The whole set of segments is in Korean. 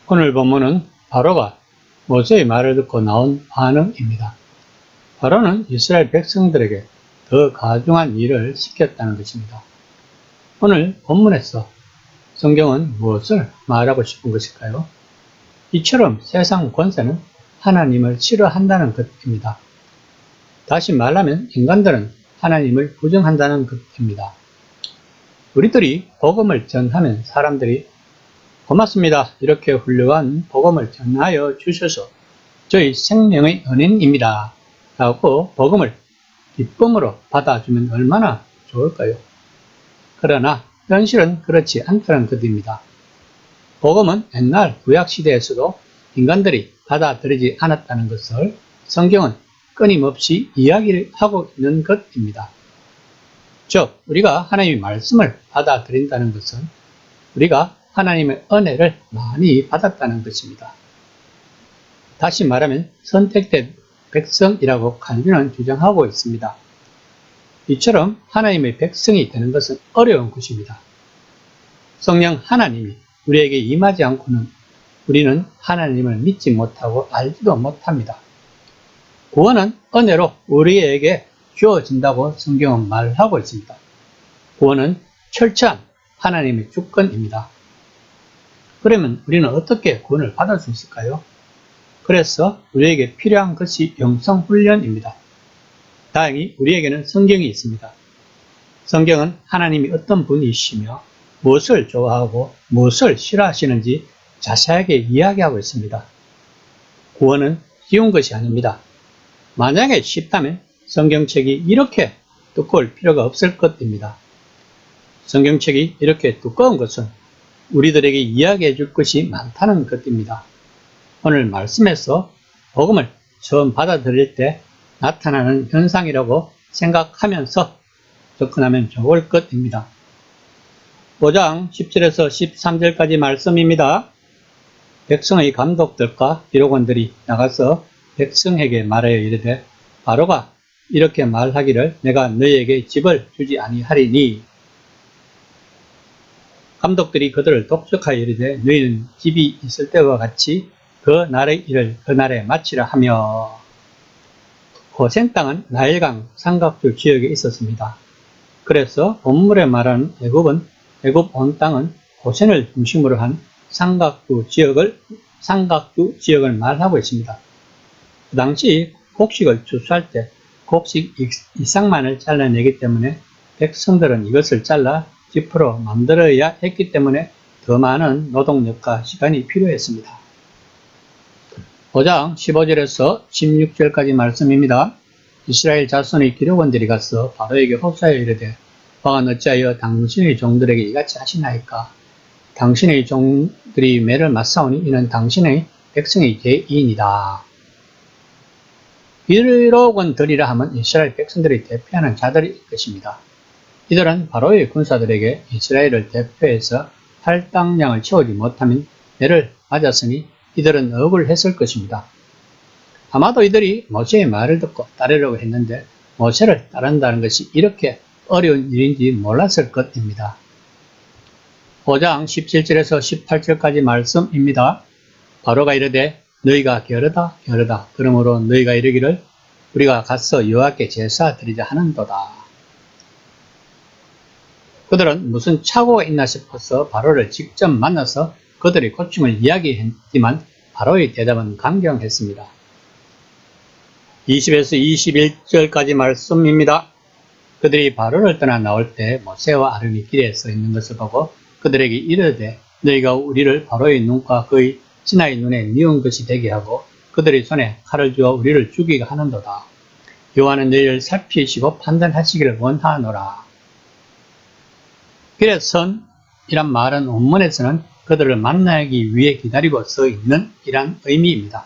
오늘 본문은 바로가 모세의 말을 듣고 나온 반응입니다. 바로는 이스라엘 백성들에게 더 가중한 일을 시켰다는 것입니다. 오늘 본문에서 성경은 무엇을 말하고 싶은 것일까요? 이처럼 세상 권세는 하나님을 싫어한다는 것입니다. 다시 말하면 인간들은 하나님을 부정한다는 것입니다. 우리들이 복음을 전하면 사람들이 고맙습니다. 이렇게 훌륭한 복음을 전하여 주셔서 저희 생명의 은인입니다. 라고 복음을 기쁨으로 받아주면 얼마나 좋을까요? 그러나 현실은 그렇지 않다는 것입니다. 복음은 옛날 구약시대에서도 인간들이 받아들이지 않았다는 것을 성경은 끊임없이 이야기를 하고 있는 것입니다. 즉, 우리가 하나님의 말씀을 받아들인다는 것은 우리가 하나님의 은혜를 많이 받았다는 것입니다. 다시 말하면 선택된 백성이라고 칼빈은 주장하고 있습니다. 이처럼 하나님의 백성이 되는 것은 어려운 것입니다. 성령 하나님이 우리에게 임하지 않고는 우리는 하나님을 믿지 못하고 알지도 못합니다. 구원은 은혜로 우리에게 주어진다고 성경은 말하고 있습니다. 구원은 철저한 하나님의 주권입니다. 그러면 우리는 어떻게 구원을 받을 수 있을까요? 그래서 우리에게 필요한 것이 영성훈련입니다. 다행히 우리에게는 성경이 있습니다. 성경은 하나님이 어떤 분이시며 무엇을 좋아하고 무엇을 싫어하시는지 자세하게 이야기하고 있습니다. 구원은 쉬운 것이 아닙니다. 만약에 쉽다면 성경책이 이렇게 두꺼울 필요가 없을 것입니다. 성경책이 이렇게 두꺼운 것은 우리들에게 이야기해 줄 것이 많다는 것입니다. 오늘 말씀에서 복음을 처음 받아들일 때 나타나는 현상이라고 생각하면서 접근하면 좋을 것입니다. 5장 17에서 13절까지 말씀입니다. 백성의 감독들과 기록원들이 나가서 백성에게 말하여 이르되 바로가 이렇게 말하기를 내가 너희에게 집을 주지 아니하리니 감독들이 그들을 독촉하여 이르되 너희는 집이 있을 때와 같이 그 날의 일을 그 날에 마치라 하며 고센 땅은 나일강 삼각주 지역에 있었습니다. 그래서 본문에 말하는 애굽 온 땅은 고센을 중심으로 한 삼각주 지역을 말하고 있습니다. 그 당시 곡식을 추수할 때 곡식 이상만을 잘라내기 때문에 백성들은 이것을 잘라 지프로 만들어야 했기 때문에 더 많은 노동력과 시간이 필요했습니다. 5장 15절에서 16절까지 말씀입니다. 이스라엘 자손의 기록원들이 가서 바로에게 호소하여 이르되 왕은 어찌하여 당신의 종들에게 이같이 하시나이까? 당신의 종들이 매를 맞사오니 이는 당신의 백성의 죄이니이다. 기록원들이라 하면 이스라엘 백성들이 대표하는 자들일 것입니다. 이들은 바로의 군사들에게 이스라엘을 대표해서 할당량을 채우지 못하면 매를 맞았으니 이들은 억울했을 것입니다. 아마도 이들이 모세의 말을 듣고 따르려고 했는데 모세를 따른다는 것이 이렇게 어려운 일인지 몰랐을 것입니다. 5장 17절에서 18절까지 말씀입니다. 바로가 이르되 너희가 게으르다 그러므로 너희가 이르기를 우리가 가서 여호와께 제사 드리자 하는도다. 그들은 무슨 착오가 있나 싶어서 바로를 직접 만나서 그들의 고충을 이야기했지만 바로의 대답은 강경했습니다. 20에서 21절까지 말씀입니다. 그들이 바로를 떠나 나올 때 모세와 아론이 길에 서 있는 것을 보고 그들에게 이르되 너희가 우리를 바로의 눈과 그의 신하의 눈에 미운 것이 되게 하고 그들의 손에 칼을 주어 우리를 죽이게 하는도다. 여호와는 너희를 살피시고 판단하시기를 원하노라. 길에 선이란 말은 원문에서는 그들을 만나기 위해 기다리고 서 있는 이란 의미입니다.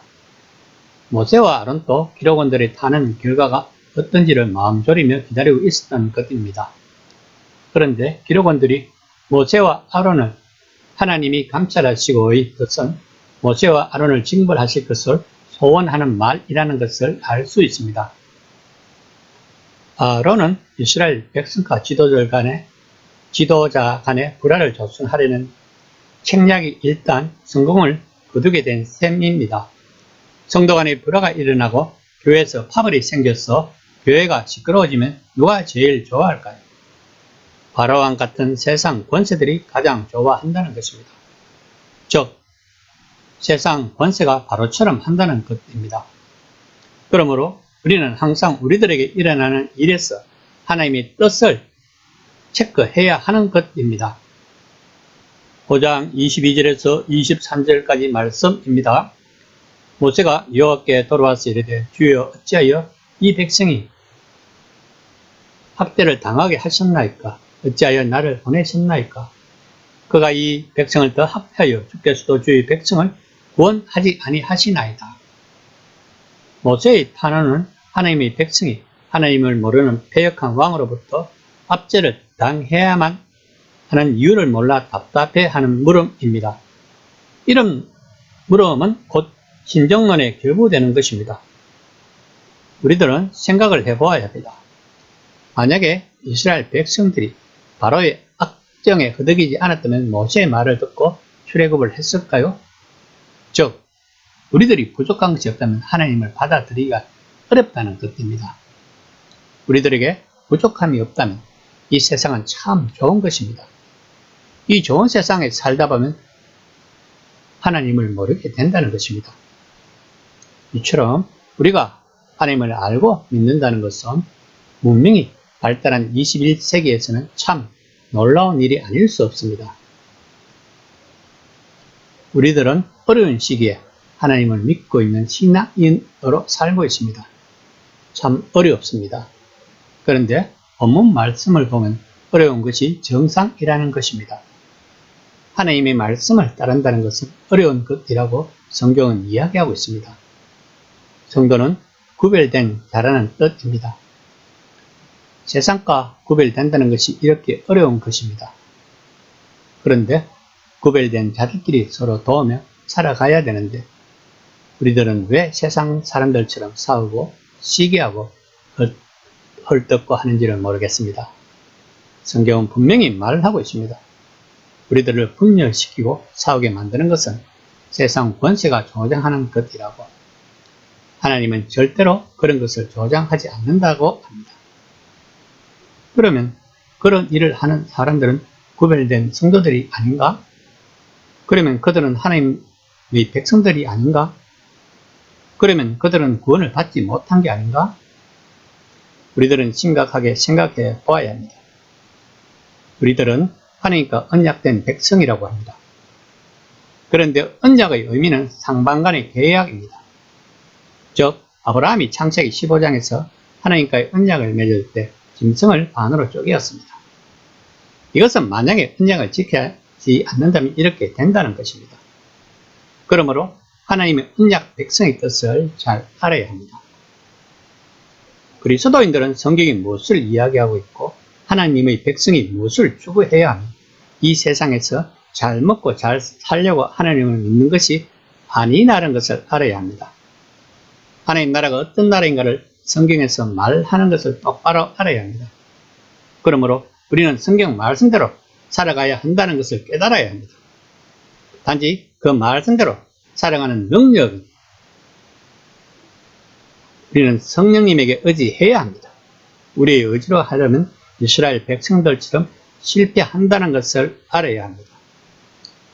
모세와 아론도 기록원들이 타는 결과가 어떤지를 마음 졸이며 기다리고 있었던 것입니다. 그런데 기록원들이 모세와 아론을 하나님이 감찰하시고의 뜻은 모세와 아론을 징벌하실 것을 소원하는 말이라는 것을 알 수 있습니다. 아론은 이스라엘 백성과 지도자 간의 불화를 조성하려는 책략이 일단 성공을 거두게 된 셈입니다. 성도 간의 불화가 일어나고 교회에서 파벌이 생겨서 교회가 시끄러워지면 누가 제일 좋아할까요? 바로왕 같은 세상 권세들이 가장 좋아한다는 것입니다. 즉, 세상 권세가 바로처럼 한다는 것입니다. 그러므로 우리는 항상 우리들에게 일어나는 일에서 하나님의 뜻을 체크해야 하는 것입니다. 5장 22절에서 23절까지 말씀입니다. 모세가 여호와께 돌아와서 이르되 주여 어찌하여 이 백성이 학대를 당하게 하셨나이까? 어찌하여 나를 보내셨나이까? 그가 이 백성을 더 학대하여 주께서도 주의 백성을 구원하지 아니하시나이다. 모세의 탄원은 하나님의 백성이 하나님을 모르는 패역한 왕으로부터 압제를 당해야만 하는 이유를 몰라 답답해하는 물음입니다. 이런 물음은 곧 신정론에 결부되는 것입니다. 우리들은 생각을 해보아야 합니다. 만약에 이스라엘 백성들이 바로의 악정에 허덕이지 않았다면 모세의 말을 듣고 출애굽을 했을까요? 즉, 우리들이 부족한 것이 없다면 하나님을 받아들이기가 어렵다는 뜻입니다. 우리들에게 부족함이 없다면 이 세상은 참 좋은 것입니다. 이 좋은 세상에 살다 보면 하나님을 모르게 된다는 것입니다. 이처럼 우리가 하나님을 알고 믿는다는 것은 문명이 발달한 21세기에서는 참 놀라운 일이 아닐 수 없습니다. 우리들은 어려운 시기에 하나님을 믿고 있는 신앙인으로 살고 있습니다. 참 어렵습니다. 그런데 본문 말씀을 보면 어려운 것이 정상이라는 것입니다. 하나님의 말씀을 따른다는 것은 어려운 것이라고 성경은 이야기하고 있습니다. 성도는 구별된 자라는 뜻입니다. 세상과 구별된다는 것이 이렇게 어려운 것입니다. 그런데 구별된 자들끼리 서로 도우며 살아가야 되는데 우리들은 왜 세상 사람들처럼 싸우고 시기하고 헐뜯고 하는지를 모르겠습니다. 성경은 분명히 말을 하고 있습니다. 우리들을 분열시키고 싸우게 만드는 것은 세상 권세가 조장하는 것이라고. 하나님은 절대로 그런 것을 조장하지 않는다고 합니다. 그러면 그런 일을 하는 사람들은 구별된 성도들이 아닌가? 그러면 그들은 하나님의 백성들이 아닌가? 그러면 그들은 구원을 받지 못한 게 아닌가? 우리들은 심각하게 생각해 보아야 합니다. 우리들은 하나님과 언약된 백성이라고 합니다. 그런데 언약의 의미는 상반간의 계약입니다. 즉, 아브라함이 창세기 15장에서 하나님과의 언약을 맺을 때 짐승을 반으로 쪼개었습니다. 이것은 만약에 언약을 지키지 않는다면 이렇게 된다는 것입니다. 그러므로 하나님의 언약 백성의 뜻을 잘 알아야 합니다. 그리스도인들은 성경이 무엇을 이야기하고 있고 하나님의 백성이 무엇을 추구해야 하며 이 세상에서 잘 먹고 잘 살려고 하나님을 믿는 것이 아니라는 것을 알아야 합니다. 하나님 나라가 어떤 나라인가를 성경에서 말하는 것을 똑바로 알아야 합니다. 그러므로 우리는 성경 말씀대로 살아가야 한다는 것을 깨달아야 합니다. 단지 그 말씀대로 살아가는 능력은 우리는 성령님에게 의지해야 합니다. 우리의 의지로 하려면 이스라엘 백성들처럼 실패한다는 것을 알아야 합니다.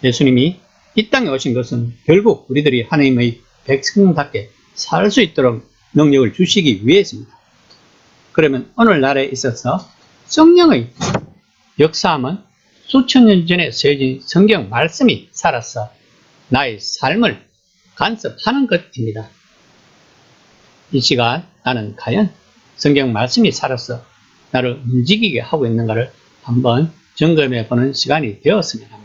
예수님이 이 땅에 오신 것은 결국 우리들이 하나님의 백성답게 살 수 있도록 능력을 주시기 위해서입니다. 그러면 오늘날에 있어서 성령의 역사함은 수천 년 전에 쓰여진 성경 말씀이 살아서 나의 삶을 간섭하는 것입니다. 이 시간 나는 과연 성경 말씀이 살아서 나를 움직이게 하고 있는가를 한번 점검해 보는 시간이 되었으면 합니다.